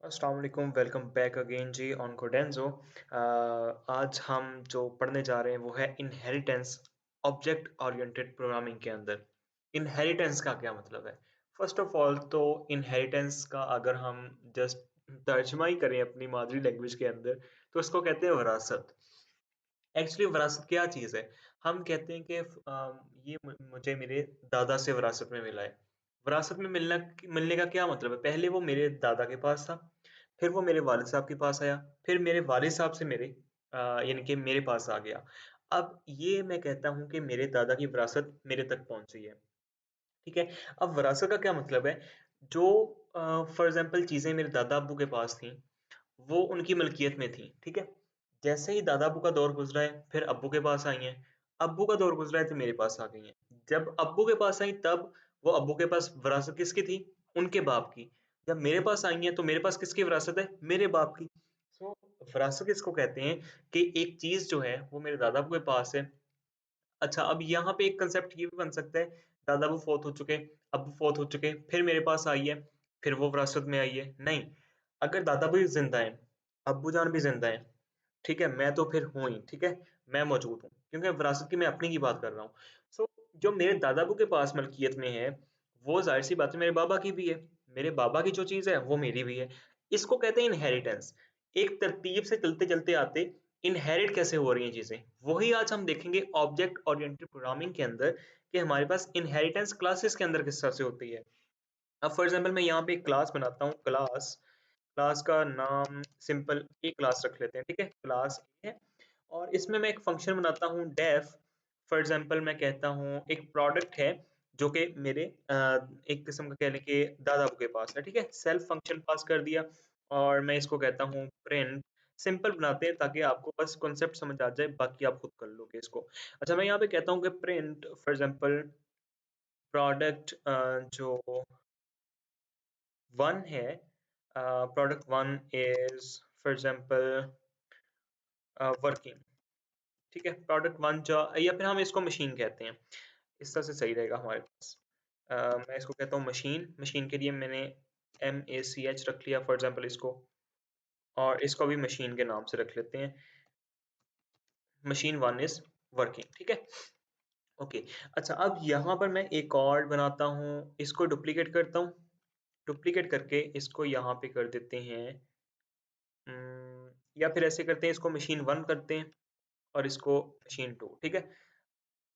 अस्सलाम वालेकुम, welcome back again जी ऑन कोडेंजो। आज हम जो पढ़ने जा रहे हैं वो है इनहेरिटेंस ऑब्जेक्ट ओरिएंटेड प्रोग्रामिंग के अंदर। इनहेरिटेंस का क्या मतलब है? फर्स्ट ऑफ ऑल तो इनहेरिटेंस का अगर हम जस्ट तर्जमा ही करें अपनी मादरी लैंग्वेज के अंदर तो उसको कहते हैं विरासत। एक्चुअली विरासत क्या चीज़ है? हम कहते हैं कि ये मुझे मेरे दादा से विरासत में मिला है। विरासत में मिलने का क्या मतलब है? पहले वो मेरे दादा के पास था, फिर वो मेरे वालिद साहब के पास आया, फिर मेरे वालिद साहब से यानी कि मेरे पास आ गया। अब ये मैं कहता हूँ कि मेरे दादा की विरासत मेरे तक पहुँची है, ठीक है? अब विरासत का क्या मतलब है? जो फॉर एग्ज़ाम्पल चीज़ें मेरे दादा-अब्बू के पास थीं, वो उनकी मिल्कियत में थी, ठीक है? जैसे ही दादा अब्बू का दौर गुज़रा है, फिर अब्बू के पास आई हैं, अब्बू का दौर गुज़रा है तो मेरे पास आ गई हैं। जब अब्बू के पास आई तब वो अब्बू के पास विरासत किसकी थी? उनके बाप की। जब मेरे पास आई हैं तो मेरे पास किसकी विरासत है? मेरे बाप की। सो विरासत किसको कहते हैं कि एक चीज़ जो है वो मेरे दादा अब्बू के पास है। अच्छा, अब यहाँ पे एक कांसेप्ट ये भी बन सकता है, दादा अब्बू फ़ौत हो चुके, अब्बू फ़ौत हो चुके, फिर मेरे पास आई है, फिर वो विरासत में आई है। नहीं, अगर दादा अब्बू भी ज़िंदा हैं, अब्बू जान भी ज़िंदा हैं, ठीक है? मैं तो फिर हूँ ही, ठीक है? मैं मौजूद हूँ, क्योंकि विरासत की मैं अपनी की बात कर रहा हूँ। सो जो मेरे दादा-अब्बू के पास मलकियत में है, वो ज़ाहिर-सी बात है मेरे बाबा की भी है। मेरे बाबा की जो चीज़ है, वो मेरी भी है। इसको कहते हैं इनहेरिटेंस। एक तरतीब से चलते-चलते आते इनहेरिट कैसे हो रही हैं चीज़ें, वही आज हम देखेंगे ऑब्जेक्ट ओरिएंटेड प्रोग्रामिंग के अंदर कि हमारे पास इनहेरिटेंस क्लासेस के अंदर किस तरह से होती है। अब फॉर एग्ज़ाम्पल मैं यहाँ पे एक क्लास बनाता हूँ, क्लास क्लास का नाम सिंपल ए क्लास रख लेते हैं, ठीक है? क्लास ए है और इसमें मैं एक फंक्शन बनाता हूँ डेफ। फॉर एग्ज़ाम्पल मैं कहता हूँ एक प्रोडक्ट है जो कि मेरे एक किस्म का कह लें कि दादा-बाबू के पास है, ठीक है? सेल्फ फंक्शन पास कर दिया और मैं इसको कहता हूँ प्रिंट। सिंपल बनाते हैं ताकि आपको बस कॉन्सेप्ट समझ आ जाए, बाकी आप खुद कर लोगे इसको। अच्छा, मैं यहाँ पे कहता हूँ कि प्रिंट फॉर एग्ज़ाम्पल प्रोडक्ट जो 1 है, product 1 is for example working, ठीक है? प्रोडक्ट 1 जो या फिर हम इसको मशीन कहते हैं, इस तरह से सही रहेगा हमारे पास। मैं इसको कहता हूँ मशीन, मशीन के लिए मैंने MACH रख लिया फॉर एग्ज़ाम्पल इसको और इसको भी मशीन के नाम से रख लेते हैं, मशीन 1 इज़ वर्किंग, ठीक है? ओके, अच्छा अब यहाँ पर मैं एक और बनाता हूँ, इसको डुप्लीकेट करता हूँ, डुप्लीकेट करके इसको यहाँ पे कर देते हैं या फिर ऐसे करते हैं इसको मशीन 1 करते हैं और इसको मशीन 2, ठीक है?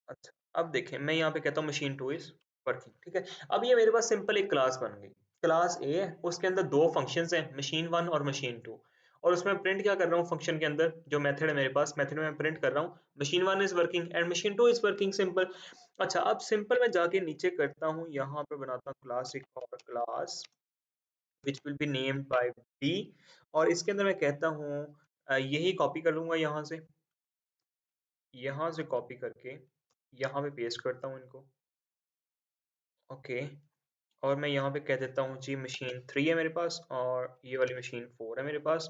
अच्छा, अब देखें मैं यहाँ पे कहता हूँ मशीन 2 इज़ वर्किंग, ठीक है? अब ये मेरे पास सिंपल एक क्लास बन गई। क्लास ए है, उसके अंदर 2 फंक्शंस हैं, मशीन 1 और मशीन 2 और उसमें प्रिंट क्या कर रहा हूँ फंक्शन के अंदर जो मेथड है मेरे पास, मेथड में मैं प्रिंट कर रहा हूँ machine 1 is working and machine 2 is working simple. अच्छा, अब सिंपल मैं जाके नीचे करता हूँ, यहाँ पे बनाता हूँ क्लास एक और class which will be named by B और इसके अंदर मैं कहता हूँ यही कॉपी कर लूँगा यहाँ से कॉपी करके यहाँ पे पेस्ट करता हूँ इनको, ओके। और मैं यहाँ पे कह देता हूँ जी मशीन 3 है मेरे पास और ये वाली मशीन 4 है मेरे पास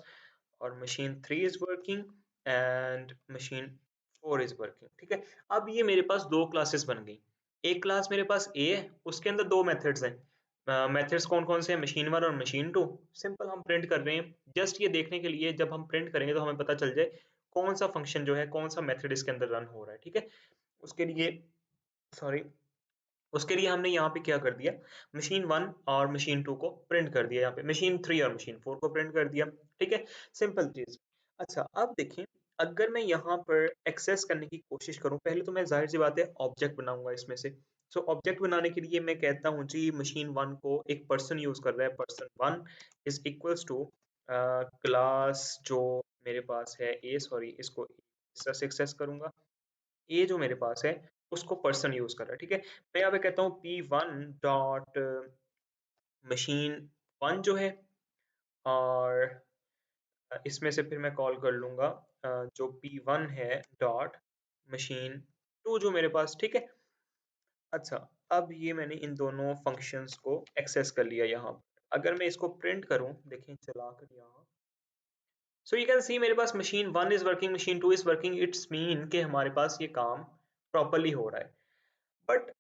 और machine 3 is working and machine 4 is working, ठीक है? अब ये मेरे पास 2 क्लासेस बन गई। एक क्लास मेरे पास A है, उसके अंदर 2 मेथड्स हैं। मेथड्स कौन-कौन से हैं? मशीन 1 और मशीन 2। सिंपल हम प्रिंट कर रहे हैं, जस्ट ये देखने के लिए जब हम प्रिंट करेंगे तो हमें पता चल जाए कौन-सा फंक्शन जो है, कौन-सा मेथड इसके अंदर रन हो रहा है, ठीक है? उसके लिए सॉरी उसके लिए हमने यहाँ पे क्या कर दिया, मशीन 1 और मशीन 2 को प्रिंट कर दिया, यहाँ पे मशीन 3 और मशीन 4 को प्रिंट कर दिया, ठीक है? सिंपल चीज़। अच्छा, अब देखें अगर मैं यहाँ पर एक्सेस करने की कोशिश करूँ, पहले तो मैं ज़ाहिर-सी बात है ऑब्जेक्ट बनाऊँगा इसमें से। सो ऑब्जेक्ट बनाने के लिए मैं कहता हूँ जी मशीन 1 को एक पर्सन यूज़ कर रहा है, person 1 is equals to class जो मेरे पास है ए सॉरी इसको इस तरह से एक्सेस करूँगा। ये जो मेरे पास है उसको पर्सन यूज़ कर रहा है, ठीक है? मैं यहाँ पे कहता हूँ P1 डॉट मशीन 1 जो है और इसमें से फिर मैं कॉल कर लूँगा जो P1 है डॉट मशीन 2 जो मेरे पास, ठीक है? अच्छा, अब ये मैंने इन दोनों फंक्शंस को एक्सेस कर लिया यहाँ पर। अगर मैं इसको प्रिंट करूँ, देखें चलाकर यहाँ, सो यू कैन सी मेरे पास machine 1 is working, machine 2 is working, it's mean कि हमारे पास ये काम प्रॉपर्ली हो रहा है। बट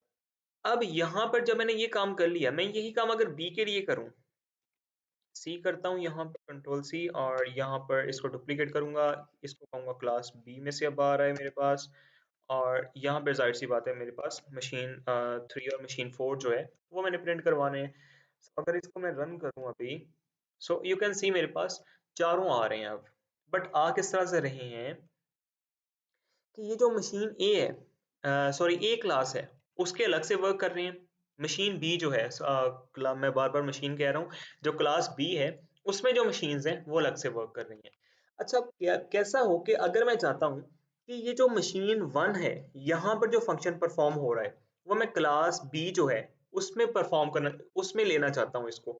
अब यहाँ पर जब मैंने ये काम कर लिया, मैं यही काम अगर बी के लिए करूँ, सी करता हूँ यहाँ पर, कंट्रोल सी, और यहाँ पर इसको डुप्लीकेट करूंगा, इसको कहूँगा क्लास बी में से अब आ रहा है मेरे पास। और यहाँ पे जाहिर सी बात है मेरे पास मशीन 3 और मशीन 4 जो है वो मैंने प्रिंट करवाने हैं। अगर इसको मैं रन करूँ अभी, सो यू कैन सी मेरे पास चारों आ रहे हैं अब। बट आ किस तरह से रहे हैं कि ये जो मशीन ए है, सॉरी ए क्लास है, उसके अलग से वर्क कर रहे हैं। मशीन बी जो है, मैं बार बार मशीन कह रहा हूँ, जो क्लास बी है उसमें जो मशीन्स हैं वो अलग से वर्क कर रही हैं। अच्छा, कैसा हो कि अगर मैं चाहता हूँ कि ये जो मशीन वन है, यहाँ पर जो फंक्शन परफॉर्म हो रहा है वो मैं क्लास बी जो है उसमें परफॉर्म करना, उसमें लेना चाहता हूँ इसको।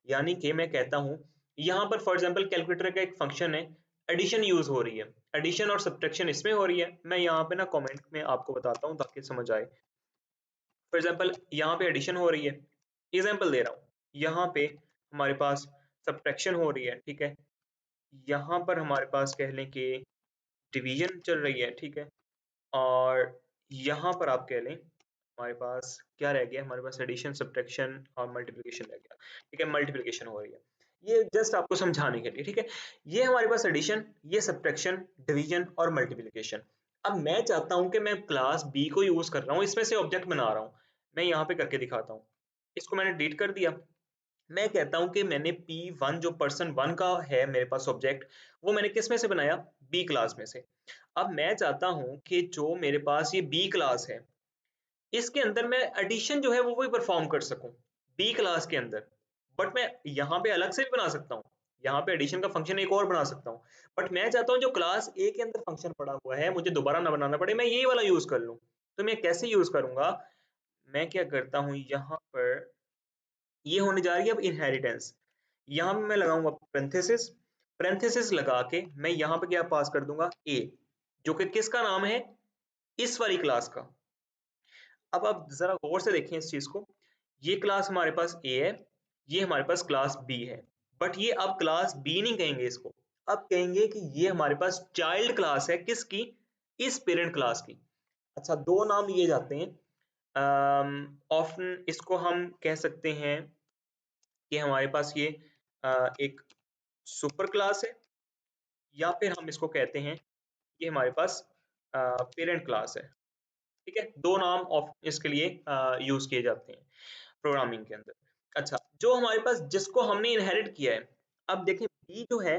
यानी कि मैं कहता हूँ यहाँ पर फॉर एग्जांपल कैलकुलेटर का एक फंक्शन है, एडिशन यूज हो रही है, एडिशन और सब्ट्रैक्शन इसमें हो रही है। मैं यहाँ पे ना कमेंट में आपको बताता हूँ ताकि समझ आए। फॉर एग्जांपल यहाँ पे एडिशन हो रही है, एग्जांपल दे रहा हूँ, यहाँ पे हमारे पास सब्ट्रैक्शन हो रही है, ठीक है। यहाँ पर हमारे पास कह लें कि डिवीजन चल रही है, ठीक है। और यहाँ पर आप कह लें हमारे पास क्या रह गया, हमारे पास एडिशन, सब्ट्रैक्शन और मल्टीप्लिकेशन रह गया, ठीक है। मल्टीप्लिकेशन हो रही है, ये जस्ट आपको समझाने के लिए, ठीक है। ये हमारे पास एडिशन, ये सब्ट्रैक्शन, डिवीजन और मल्टीप्लिकेशन। अब मैं चाहता हूं कि मैं क्लास बी को यूज कर रहा हूं, इसमें से ऑब्जेक्ट बना रहा हूं। मैं यहाँ पे करके दिखाता हूँ, इसको मैंने डिलीट कर दिया। मैं कहता हूं कि मैंने P1 जो पर्सन वन का है मेरे पास ऑब्जेक्ट, वो मैंने किस में से बनाया, बी क्लास में से। अब मैं चाहता हूं कि जो मेरे पास ये बी क्लास है, इसके अंदर मैं एडिशन जो है वो भी परफॉर्म कर सकूं बी क्लास के अंदर। बट मैं यहाँ पे अलग से भी बना सकता हूँ, यहाँ पे एडिशन का फंक्शन एक और बना सकता हूँ। बट मैं चाहता हूँ जो क्लास ए के अंदर फंक्शन पड़ा हुआ है मुझे दोबारा ना बनाना पड़े, मैं ये वाला यूज कर लूँ। तो मैं कैसे यूज करूंगा, मैं क्या करता हूँ यहाँ पर, ये होने जा रही है अब इनहेरिटेंस। यहाँ मैं लगाऊंगा पेरेंथेसिस, पेरेंथेसिस लगा के मैं यहाँ पे क्या पास कर दूंगा, ए, जो कि किसका नाम है, इस वाली क्लास का। अब आप जरा गौर से देखें इस चीज को, ये क्लास हमारे पास ए है, ये हमारे पास क्लास बी है। बट ये अब क्लास बी नहीं कहेंगे इसको, अब कहेंगे कि ये हमारे पास चाइल्ड क्लास है, किसकी, इस पेरेंट क्लास की। अच्छा, दो नाम लिए जाते हैं, ऑफ्टन इसको हम कह सकते हैं कि हमारे पास ये एक सुपर क्लास है, या फिर हम इसको कहते हैं ये हमारे पास पेरेंट क्लास है, ठीक है। दो नाम ऑफ इसके लिए यूज किए जाते हैं प्रोग्रामिंग के अंदर। अच्छा, जो हमारे पास जिसको हमने इनहेरिट किया है, अब देखें बी जो है,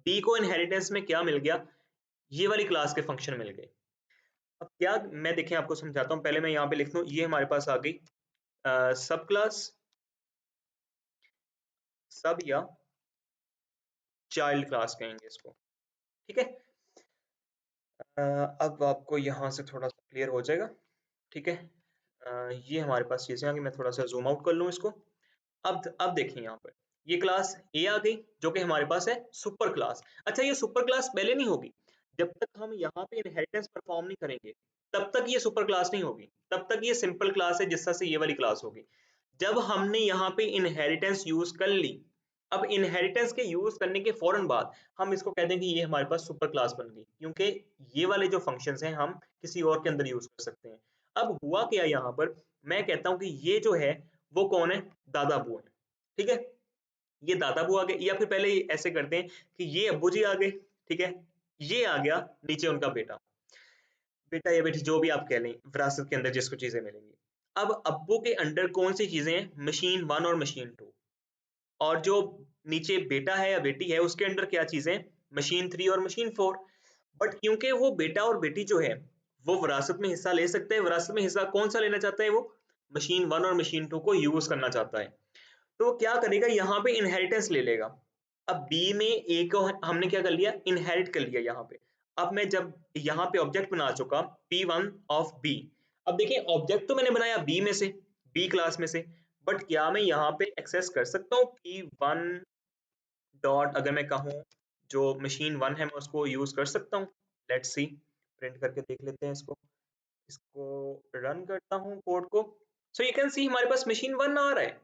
बी को इनहेरिटेंस में क्या मिल गया, ये वाली क्लास के फंक्शन मिल गए। अब क्या, मैं देखें आपको समझाता हूँ, पहले मैं यहाँ पे लिख दूं, ये हमारे पास आ गई सब क्लास, सब या चाइल्ड क्लास कहेंगे इसको, ठीक है। अब आपको यहाँ से थोड़ा सा क्लियर हो जाएगा, ठीक है। ये हमारे पास चीजें आ गई, मैं थोड़ा सा जूम आउट कर लूँ इसको। अब देखिए यहाँ पर ये क्लास ए आ गई जो कि हमारे पास है सुपर क्लास। अच्छा, ये सुपर क्लास पहले नहीं होगी, जब तक हम यहाँ पे इनहेरिटेंस परफॉर्म नहीं करेंगे तब तक ये सुपर क्लास नहीं होगी, तब तक ये सिंपल क्लास है जिस तरह से ये वाली क्लास होगी। जब हमने यहाँ पे इनहेरिटेंस यूज कर ली, अब इनहेरिटेंस के यूज करने के फौरन बाद हम इसको कह दें कि ये हमारे पास सुपर क्लास बन गई, क्योंकि ये वाले जो फंक्शंस हैं हम किसी और के अंदर यूज कर सकते हैं। अब हुआ क्या यहाँ पर, मैं कहता हूँ कि ये जो है वो कौन है, दादा अबू है, ठीक है। ये दादा अबू आ गए, या फिर पहले ऐसे करते हैं कि ये अब्बू जी आ गए, ठीक है। ये आ गया नीचे उनका बेटा, बेटा या बेटी जो भी आप कह लें, विरासत के अंदर जिसको चीजें मिलेंगी। अब अब्बू के अंडर कौन सी चीजें हैं, मशीन वन और मशीन टू। और जो नीचे बेटा है या बेटी है उसके अंडर क्या चीजें, मशीन थ्री और मशीन फोर। बट क्योंकि वो बेटा और बेटी जो है वो विरासत में हिस्सा ले सकते हैं, विरासत में हिस्सा कौन सा लेना चाहता है, वो मशीन वन और मशीन टू को यूज करना चाहता है। तो वो क्या करेगा, यहाँ पे इनहेरिटेंस ले लेगा। अब बी में ए को हमने क्या कर लिया, इनहेरिट कर लिया यहाँ पे। अब मैं जब यहाँ पे ऑब्जेक्ट बना चुका P1 ऑफ बी, अब देखिए ऑब्जेक्ट तो मैंने बनाया बी में से, बी क्लास में से, बट क्या मैं यहाँ पे एक्सेस कर सकता हूँ P1 डॉट, अगर मैं कहूँ जो मशीन वन है मैं उसको यूज कर सकता हूँ। लेट्स सी, प्रिंट करके देख लेते हैं इसको, इसको रन करता हूँ कोड को। सो यू कैन सी हमारे पास मशीन वन आ रहा है,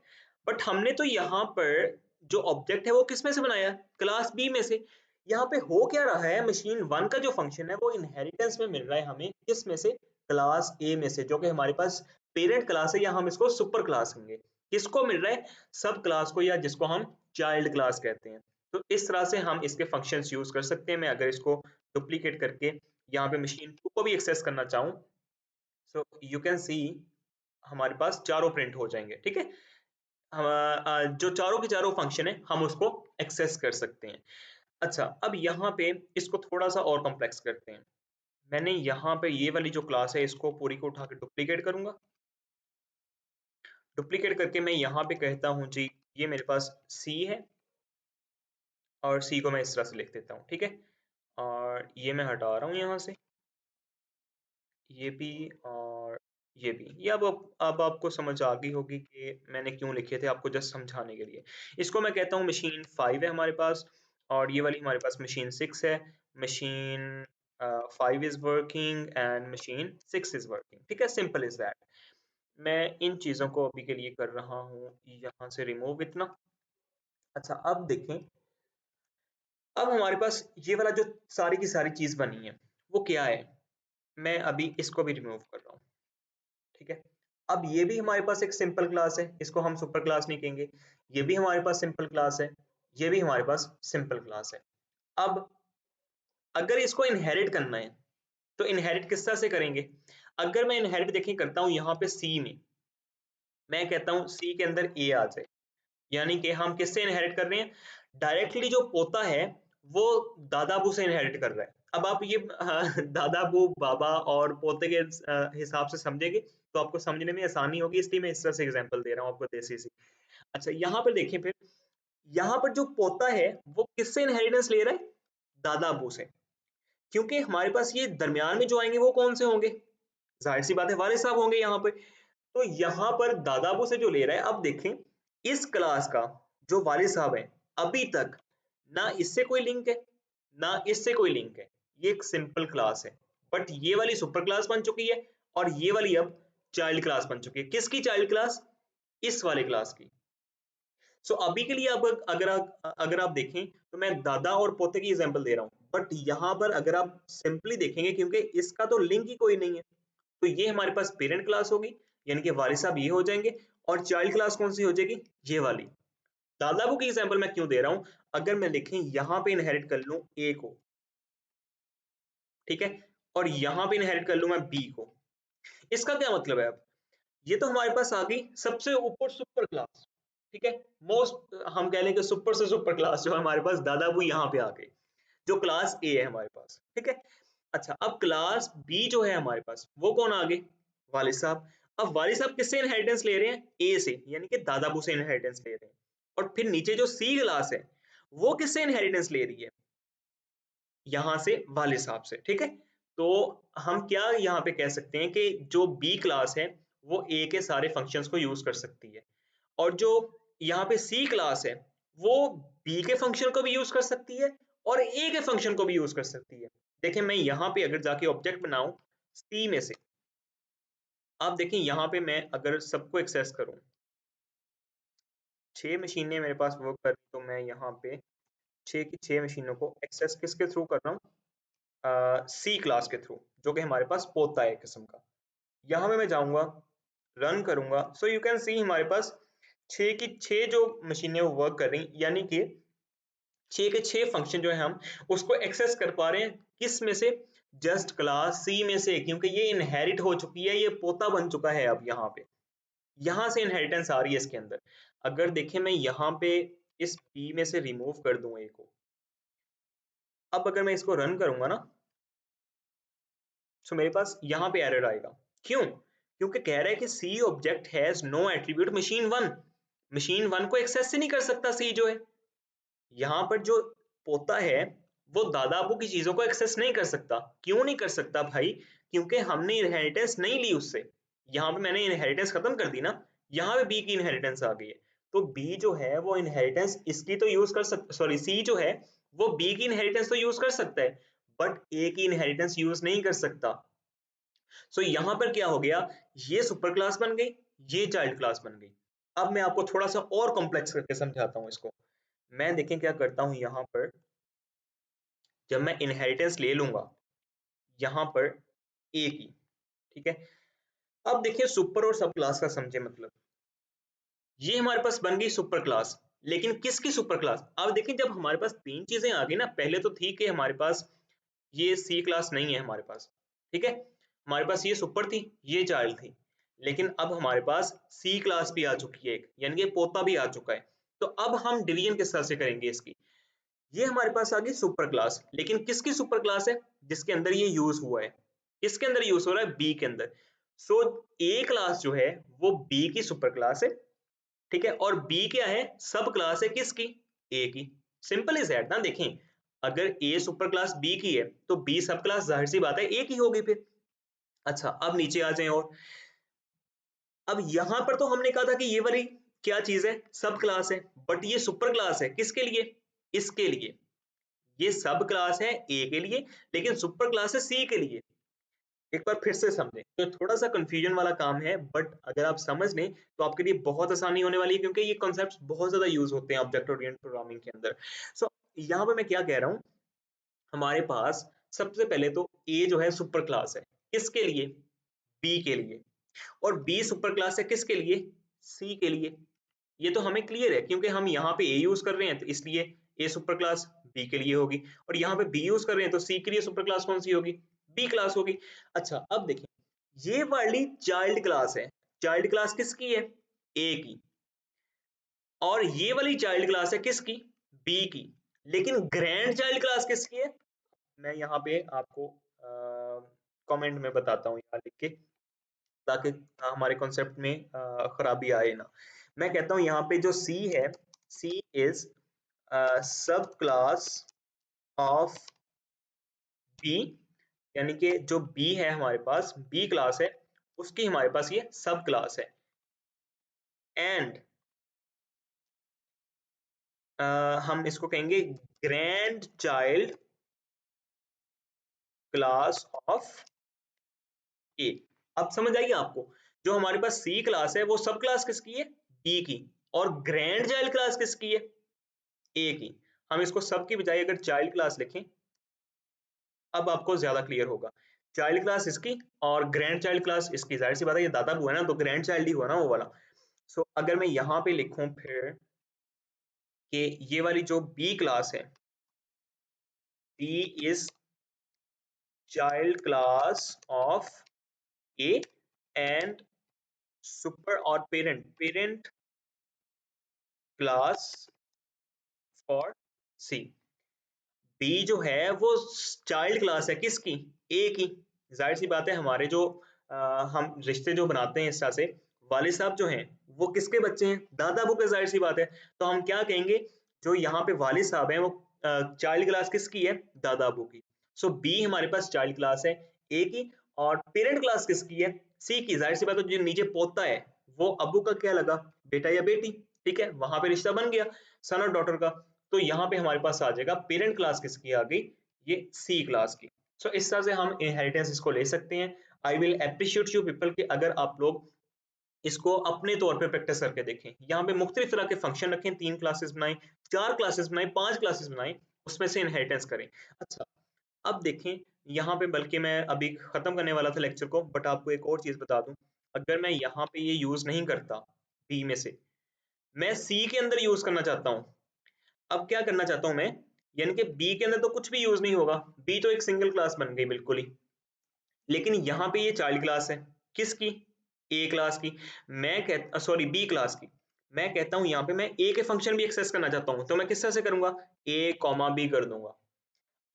बट हमने तो यहाँ पर जो ऑब्जेक्ट है वो किस में से बनाया, क्लास बी में से। यहाँ पे हो क्या रहा है, मशीन वन का जो फंक्शन है वो इनहेरिटेंस में मिल रहा है हमें, किस में से, क्लास ए में से, जो कि हमारे पास पेरेंट क्लास है, या हम इसको सुपर क्लास कहेंगे। किसको मिल रहा है? सब क्लास को, या जिसको हम चाइल्ड क्लास कहते हैं। तो इस तरह से हम इसके फंक्शंस यूज कर सकते हैं। मैं अगर इसको डुप्लीकेट करके यहाँ पे मशीन 2 को भी एक्सेस करना चाहूँ, सो यू कैन सी हमारे पास चारों प्रिंट हो जाएंगे, ठीक है। जो चारों के चारों फंक्शन है हम उसको एक्सेस कर सकते हैं। अच्छा, अब यहाँ पे इसको थोड़ा सा और कॉम्प्लेक्स करते हैं। मैंने यहाँ पे ये वाली जो क्लास है इसको पूरी को उठा के डुप्लीकेट करूंगा। डुप्लीकेट करके मैं यहाँ पे कहता हूँ जी ये मेरे पास C है, और C को मैं इस तरह से लिख देता हूँ, ठीक है। और ये मैं हटा रहा हूँ यहाँ से, ये भी और ये भी। ये अब आपको समझ आ गई होगी कि मैंने क्यों लिखे थे, आपको जस्ट समझाने के लिए। इसको मैं कहता हूँ मशीन 5 है हमारे पास, और ये वाली हमारे पास मशीन 6 है। Machine 5 is working and machine 6 is working, ठीक है। Simple is that. मैं इन चीजों को अभी के लिए कर रहा हूँ यहाँ से रिमूव इतना। अच्छा, अब देखें, अब हमारे पास ये वाला जो सारी की सारी चीज बनी है वो क्या है। मैं अभी इसको भी रिमूव कर रहा हूँ, ठीक है। अब ये भी हमारे पास एक सिंपल क्लास है, इसको हम सुपर क्लास नहीं कहेंगे। ये भी हमारे पास सिंपल क्लास है, ये भी हमारे पास सिंपल क्लास है। अब अगर इसको इनहेरिट करना है तो इनहेरिट किस तरह से करेंगे? अगर मैं इनहेरिट देखें करता हूं यहाँ पे सी में, मैं कहता हूं सी के अंदर ए आ जाए, यानी कि हम किससे इनहेरिट कर रहे हैं? डायरेक्टली जो पोता है वो दादाबू से इनहेरिट कर रहा है। अब आप ये दादाबू बाबा और पोते के हिसाब से समझेंगे तो आपको समझने में आसानी होगी, इसलिए मैं इस तरह से एग्जांपल दे रहा हूँ आपको देसी सी। अच्छा, यहाँ पर देखें, फिर यहाँ पर जो पोता है वो किससे इनहेरिटेंस ले रहा है? दादाबू से। क्योंकि हमारे पास ये दरमियान में जो आएंगे वो कौन से होंगे? जाहिर सी बात है वारिस साहब होंगे यहाँ पे। तो यहाँ पर दादाबू से जो ले रहा है, अब देखें इस क्लास का जो वारिस साहब है अभी तक ना इससे कोई लिंक है ना इससे कोई लिंक है, ये एक सिंपल क्लास है। बट ये वाली सुपर क्लास बन चुकी है और ये वाली अब चाइल्ड क्लास बन चुकी है। किसकी चाइल्ड क्लास? इस वाले क्लास की। सो अभी के लिए अब अगर आप देखें तो मैं दादा और पोते की एग्जांपल दे रहा हूँ, बट यहाँ पर अगर आप सिंपली देखेंगे क्योंकि इसका तो लिंक ही कोई नहीं है, तो ये हमारे पास पेरेंट क्लास होगी, यानी कि वारिस साहब ये हो जाएंगे। और चाइल्ड क्लास कौन सी हो जाएगी? ये वाली। दादाबू की एग्जांपल मैं क्यों दे रहा हूं? अगर मैं देखें यहाँ पे इनहेरिट कर लूं ए को, ठीक है, और यहाँ पे इनहेरिट कर लूं मैं बी को, इसका क्या मतलब है? अब ये तो हमारे पास आ गई सबसे ऊपर सुपर क्लास, ठीक है। मोस्ट, हम कह लें कि सुपर से सुपर क्लास जो हमारे पास दादाबू यहाँ पे आ गए, जो क्लास ए है हमारे पास, ठीक है। अच्छा, अब क्लास बी जो है हमारे पास वो कौन आ गए? वालिद साहब। अब वालिद साहब किससे इनहेरिटेंस ले रहे हैं? ए से, यानी कि दादाबू से इनहेरिटेंस ले रहे हैं। और फिर नीचे जो सी क्लास है वो किससे इनहेरिटेंस ले रही है? यहाँ से वालिद साहब से, ठीक है। तो हम क्या यहाँ पे कह सकते हैं कि जो बी क्लास है वो ए के सारे फंक्शंस को यूज कर सकती है, और जो यहाँ पे सी क्लास है वो बी के फंक्शन को भी यूज कर सकती है और ए के फंक्शन को भी यूज कर सकती है। देखिए, मैं यहाँ पे अगर जाके ऑब्जेक्ट बनाऊं सी में से, आप देखें यहाँ पे मैं अगर सबको एक्सेस करूं, 6 मशीनें मेरे पास वर्क कर रही, तो मैं यहाँ पे 6 की 6 मशीनों को एक्सेस किसके थ्रू कर रहा हूँ? सी क्लास के थ्रू, जो कि हमारे पास पोता है एक किस्म का। यहाँ पे मैं जाऊंगा, रन करूंगा, सो यू कैन सी हमारे पास 6 की 6 जो मशीनें वो वर्क कर रही, यानी कि 6 के 6 फंक्शन जो है हम उसको एक्सेस कर पा रहे हैं। किस में से? जस्ट क्लास सी में से, क्योंकि ये इनहेरिट हो चुकी है, ये पोता बन चुका है। अब यहाँ पे यहाँ से इनहेरिटेंस आ रही है इसके अंदर। अगर देखें मैं यहाँ पे इस पी में से रिमूव कर दूं ए को, अब अगर मैं इसको रन करूंगा ना, तो मेरे पास यहाँ पे एरर आएगा। क्यों? क्योंकि कह रहा है कि C object has no attribute machine 1। Machine 1 को एक्सेस ही नहीं कर सकता सी जो है। यहाँ पर जो पोता है वो दादा अबू की चीजों को एक्सेस नहीं कर सकता। क्यों नहीं कर सकता भाई? क्योंकि हमने इनहेरिटेंस नहीं ली उससे। यहाँ पे मैंने इनहेरिटेंस खत्म कर दी ना, यहाँ पे बी की इनहेरिटेंस आ गई है। तो बी जो है वो इनहेरिटेंस इसकी तो यूज कर सकता, सॉरी सी जो है वो बी की इनहेरिटेंस तो यूज कर सकता है, बट ए की इनहेरिटेंस यूज नहीं कर सकता। सो यहाँ पर क्या हो गया, ये सुपर क्लास बन गई, ये चाइल्ड क्लास बन गई। अब मैं आपको थोड़ा सा और कॉम्प्लेक्स करके समझाता हूँ इसको। मैं देखें क्या करता हूँ यहाँ पर, जब मैं इनहेरिटेंस ले लूंगा यहाँ पर ए की, ठीक है। अब देखिए सुपर और सब क्लास का समझे मतलब, ये हमारे पास बन गई सुपर क्लास, लेकिन किसकी सुपर क्लास? अब देखिए जब हमारे पास तीन चीजें आ गई ना, पहले तो थी कि हमारे पास ये सी क्लास नहीं है हमारे पास, ठीक है, हमारे पास ये सुपर थी, ये चाइल्ड थी, लेकिन अब हमारे पास सी क्लास भी आ चुकी है एक, यानी कि पोता भी आ चुका है। तो अब हम डिवीजन किस तरह से करेंगे इसकी? ये हमारे पास आ गई सुपर क्लास, लेकिन किसकी सुपर क्लास है? जिसके अंदर ये यूज हुआ है। किसके अंदर यूज हो रहा है? बी के अंदर। सो ए क्लास जो है वो बी की सुपर क्लास है, ठीक है, और बी क्या है? सब क्लास है किसकी? ए की। सिंपल इज दैट ना। देखें, अगर ए सुपर क्लास बी की है तो बी सब क्लास जाहिर सी बात है ए की होगी फिर। अच्छा, अब नीचे आ जाए, और अब यहां पर तो हमने कहा था कि ये वाली क्या चीज है? सब क्लास है, बट ये सुपर क्लास है किसके लिए? इसके लिए। ये सब क्लास है ए के लिए, लेकिन सुपर क्लास है सी के लिए। एक बार फिर से समझें, तो थोड़ा सा कंफ्यूजन वाला काम है, बट अगर आप समझ लें तो आपके लिए बहुत आसानी होने वाली है, क्योंकि ये कॉन्सेप्ट्स बहुत ज्यादा यूज होते हैं ऑब्जेक्ट ओरिएंटेड प्रोग्रामिंग के अंदर। सो यहाँ पे मैं क्या कह रहा हूँ, हमारे पास सबसे पहले तो ए जो है सुपर क्लास है किसके लिए? बी के लिए। और बी सुपर क्लास है किसके लिए? सी के लिए। ये तो हमें क्लियर है, क्योंकि हम यहाँ पे ए यूज कर रहे हैं तो इसलिए ए सुपर क्लास बी के लिए होगी, और यहाँ पे बी यूज कर रहे हैं तो सी के लिए सुपर क्लास कौन सी होगी? बी क्लास होगी। अच्छा, अब देखिए, ये वाली चाइल्ड क्लास है। चाइल्ड क्लास किसकी है? ए की। और ये वाली चाइल्ड क्लास है किसकी? बी की। लेकिन ग्रैंड चाइल्ड क्लास किसकी है? मैं यहाँ पे आपको कमेंट में बताता हूँ यहाँ लिख के, ताकि हमारे कॉन्सेप्ट में खराबी आए ना। मैं कहता हूँ यहाँ पे जो सी है, सी इज सब क्लास ऑफ बी, यानी कि जो बी है हमारे पास, बी क्लास है, उसकी हमारे पास ये सब क्लास है। एंड हम इसको कहेंगे ग्रैंड चाइल्ड क्लास ऑफ ए। अब समझ आइए आपको, जो हमारे पास सी क्लास है वो सब क्लास किसकी है? बी की। और ग्रैंड चाइल्ड क्लास किसकी है? ए की। हम इसको सब की बजाय अगर चाइल्ड क्लास लिखें, अब आपको ज्यादा क्लियर होगा। चाइल्ड क्लास इसकी और ग्रैंड चाइल्ड क्लास इसकी, जाहिर सी बात है ये दादा बुआ है ना, तो ग्रैंड चाइल्ड ही हुआ ना वो वाला। सो अगर मैं यहाँ पे लिखूं फिर कि ये वाली जो बी क्लास है, B is child class of A and super और parent parent class for C. B जो है वो चाइल्ड क्लास है किसकी? ए की। जाहिर सी बात है हमारे जो हम रिश्ते जो बनाते हैं इस तरह से, वालिद साहब जो हैं वो किसके बच्चे हैं? दादा अबू के, जाहिर सी बात है। तो हम क्या कहेंगे, जो यहाँ पे वालिद साहब हैं वो चाइल्ड क्लास किसकी है? दादा अबू की। सो बी हमारे पास चाइल्ड क्लास है ए की, और पेरेंट क्लास किसकी है? सी की। जाहिर सी बात है जो नीचे पोता है वो अबू का क्या लगा? बेटा या बेटी, ठीक है, वहां पे रिश्ता बन गया सन और डॉटर का। तो यहाँ पे हमारे पास आ जाएगा पेरेंट क्लास किसकी आ गई? ये सी क्लास की। सो इस तरह से हम इनहेरिटेंस इसको ले सकते हैं। I will appreciate you people कि अगर आप लोग इसको अपने तौर पे प्रैक्टिस करके देखें। यहाँ पे मुख्तलिफ तरह के फंक्शन रखें, 3 क्लासेस बनाएं, 4 क्लासेस बनाएं, 5 क्लासेस बनाएं, उसमें से इनहेरिटेंस करें। अच्छा, अब देखें, यहाँ पे बल्कि मैं अभी खत्म करने वाला था लेक्चर को, बट आपको एक और चीज बता दूं, अगर मैं यहाँ पे ये यूज नहीं करता बी में से, मैं सी के अंदर यूज करना चाहता हूँ। अब क्या करना चाहता हूं मैं, यानी कि बी के अंदर तो कुछ भी यूज नहीं होगा, बी तो एक सिंगल क्लास बन गई बिल्कुल ही, लेकिन यहाँ पे ये चाइल्ड क्लास है किसकी? ए क्लास की। मैं कहता, सॉरी, बी क्लास की। मैं कहता हूं यहाँ पे मैं ए के फंक्शन भी एक्सेस करना चाहता हूं, तो मैं किस तरह से करूंगा? ए कॉमा बी कर दूंगा।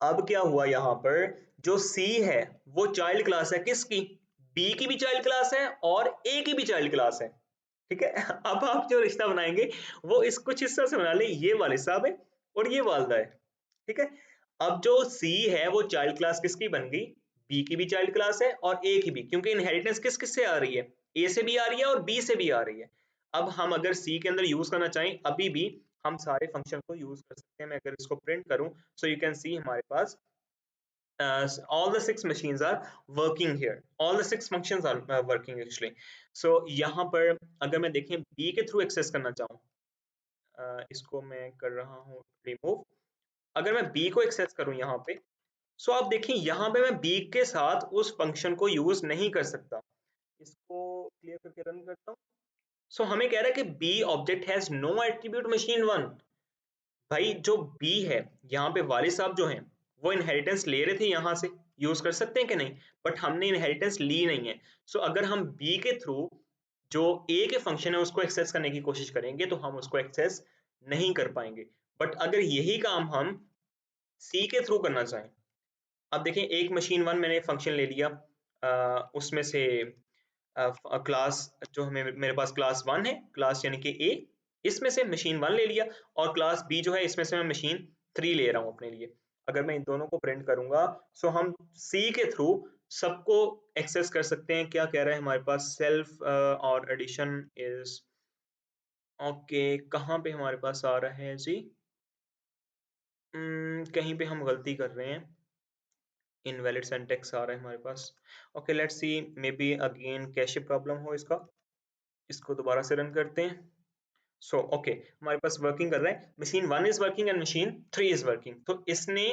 अब क्या हुआ यहाँ पर, जो सी है वो चाइल्ड क्लास है किसकी? बी की भी चाइल्ड क्लास है और ए की भी चाइल्ड क्लास है, ठीक है। अब आप जो रिश्ता बनाएंगे वो इस कुछ इस तरह से बना लें, ये वाले साहब है और ये वालदा है, ठीक है। अब जो सी है वो चाइल्ड क्लास किसकी बन गई? बी की भी चाइल्ड क्लास है और ए की भी, क्योंकि इनहेरिटेंस किस किस से आ रही है? ए से भी आ रही है और बी से भी आ रही है। अब हम अगर सी के अंदर यूज करना चाहें, अभी भी हम सारे फंक्शन को यूज कर सकते हैं। मैं अगर इसको प्रिंट करूं, सो यू कैन सी हमारे पास all the 6 machines are working here, all the 6 functions are working actually. So यहाँ पर अगर मैं देखें b के थ्रू एक्सेस करना चाहूँ, इसको मैं कर रहा हूँ रिमूव। अगर मैं b को एक्सेस करूँ यहाँ पे, सो आप देखें यहाँ पे मैं b के साथ उस फंक्शन को यूज नहीं कर सकता। इसको क्लियर करके रन करता हूँ। सो हमें कह रहा है कि B object has no attribute machine 1। भाई जो बी है, यहाँ पे वालिद साहब जो हैं वो इनहेरिटेंस ले रहे थे यहाँ से, यूज कर सकते हैं कि नहीं, बट हमने इनहेरिटेंस ली नहीं है। सो अगर हम बी के थ्रू जो ए के फंक्शन है उसको एक्सेस करने की कोशिश करेंगे तो हम उसको एक्सेस नहीं कर पाएंगे। बट अगर यही काम हम सी के थ्रू करना चाहें, अब देखें एक मशीन वन मैंने फंक्शन ले लिया, उसमें से क्लास जो हमें मेरे पास क्लास वन है, क्लास यानी कि ए, इसमें से मशीन वन ले लिया, और क्लास बी जो है इसमें से मैं मशीन थ्री ले रहा हूँ अपने लिए। अगर मैं इन दोनों को प्रिंट करूंगा सो हम सी के थ्रू सबको एक्सेस कर सकते हैं। क्या कह रहा है हमारे पास, सेल्फ और एडिशन इज ओके। कहाँ पे हमारे पास आ रहा है जी, कहीं पे हम गलती कर रहे हैं, इनवैलिड सिंटैक्स आ रहा है हमारे पास। Okay let's see, maybe again cache problem हो इसका। इसको दोबारा से रन करते हैं। सो ओके हमारे पास वर्किंग कर रहा है, machine one is working and machine three is working. तो इसने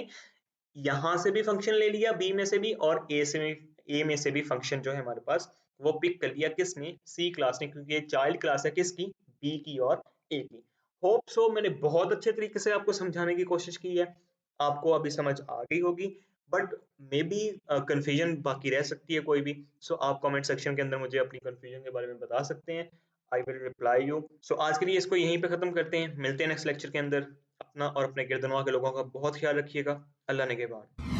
यहाँ से भी फंक्शन ले लिया, बी में से भी, और ए में से भी फंक्शन जो है हमारे पास वो पिक कर लिया। किसने, सी क्लास ने, क्योंकि ये चाइल्ड क्लास है किसकी, बी की और ए की। होप सो मैंने बहुत अच्छे तरीके से आपको समझाने की कोशिश की है, आपको अभी समझ आ गई होगी, बट मे बी कंफ्यूजन बाकी रह सकती है कोई भी। सो आप कमेंट सेक्शन के अंदर मुझे अपनी कंफ्यूजन के बारे में बता सकते हैं, आई विल रिप्लाई यू। सो आज के लिए इसको यहीं पे खत्म करते हैं, मिलते हैं नेक्स्ट लेक्चर के अंदर। अपना और अपने गिरदनवा के लोगों का बहुत ख्याल रखिएगा। अल्लाह ने के बाद।